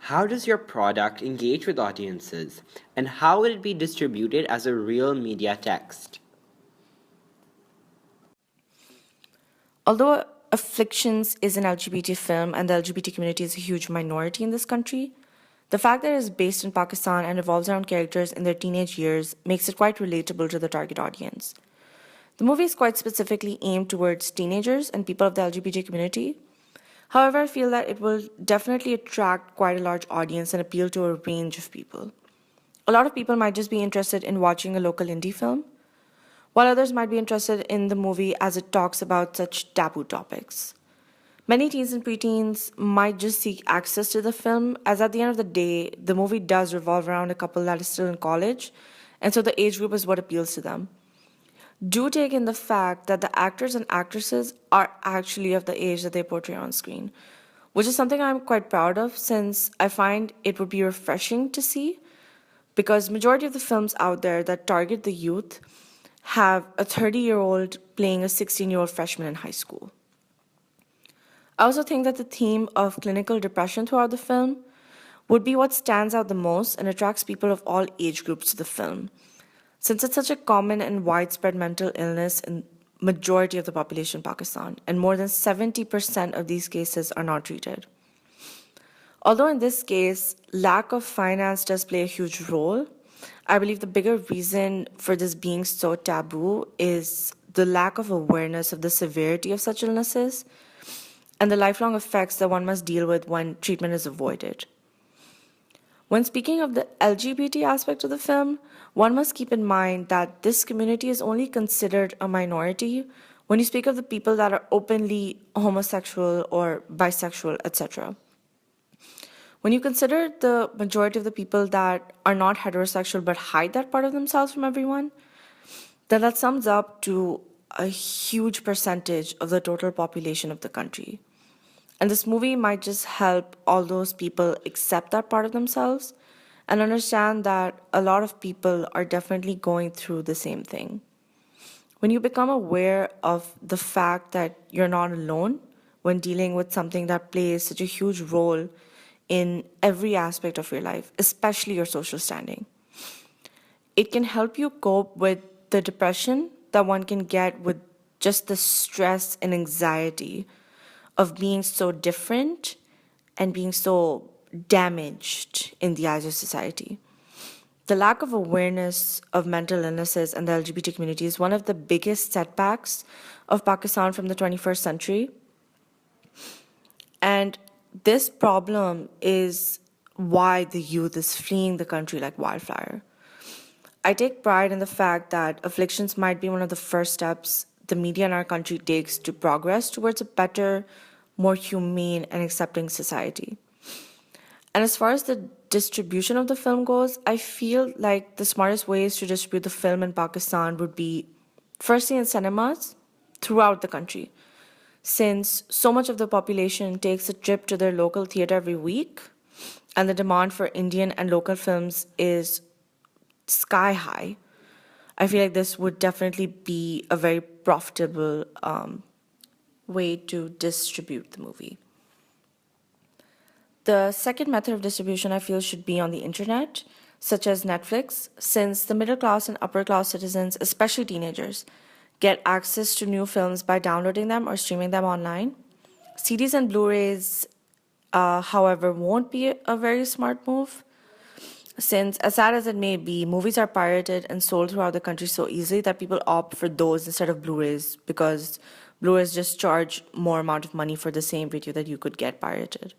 How does your product engage with audiences, and how will it be distributed as a real media text? Although Afflictions is an LGBT film and the LGBT community is a huge minority in this country, the fact that it is based in Pakistan and revolves around characters in their teenage years makes it quite relatable to the target audience. The movie is quite specifically aimed towards teenagers and people of the LGBT community. However, I feel that it will definitely attract quite a large audience and appeal to a range of people. A lot of people might just be interested in watching a local indie film, while others might be interested in the movie as it talks about such taboo topics. Many teens and preteens might just seek access to the film, as at the end of the day, the movie does revolve around a couple that is still in college, and so the age group is what appeals to them. Do take in the fact that the actors and actresses are actually of the age that they portray on screen, which is something I'm quite proud of since I find it would be refreshing to see because majority of the films out there that target the youth have a 30-year-old playing a 16-year-old freshman in high school. I also think that the theme of clinical depression throughout the film would be what stands out the most and attracts people of all age groups to the film, since it's such a common and widespread mental illness in majority of the population in Pakistan, and more than 70% of these cases are not treated. Although in this case, lack of finance does play a huge role, I believe the bigger reason for this being so taboo is the lack of awareness of the severity of such illnesses and the lifelong effects that one must deal with when treatment is avoided. When speaking of the LGBT aspect of the film, one must keep in mind that this community is only considered a minority when you speak of the people that are openly homosexual or bisexual, etc. When you consider the majority of the people that are not heterosexual but hide that part of themselves from everyone, then that sums up to a huge percentage of the total population of the country. And this movie might just help all those people accept that part of themselves and understand that a lot of people are definitely going through the same thing. When you become aware of the fact that you're not alone when dealing with something that plays such a huge role in every aspect of your life, especially your social standing, it can help you cope with the depression that one can get with just the stress and anxiety of being so different and being so damaged in the eyes of society. The lack of awareness of mental illnesses and the LGBT community is one of the biggest setbacks of Pakistan from the 21st century. And this problem is why the youth is fleeing the country like wildfire. I take pride in the fact that Afflictions might be one of the first steps the media in our country takes to progress towards a better, more humane, and accepting society. And as far as the distribution of the film goes, I feel like the smartest ways to distribute the film in Pakistan would be firstly in cinemas throughout the country, since so much of the population takes a trip to their local theater every week, and the demand for Indian and local films is sky high. I feel like this would definitely be a very profitable way to distribute the movie. The second method of distribution I feel should be on the internet, such as Netflix, since the middle class and upper class citizens, especially teenagers, get access to new films by downloading them or streaming them online. CDs and Blu rays, however, won't be a very smart move, since, as sad as it may be, movies are pirated and sold throughout the country so easily that people opt for those instead of Blu rays because Blu rays just charge more amount of money for the same video that you could get pirated.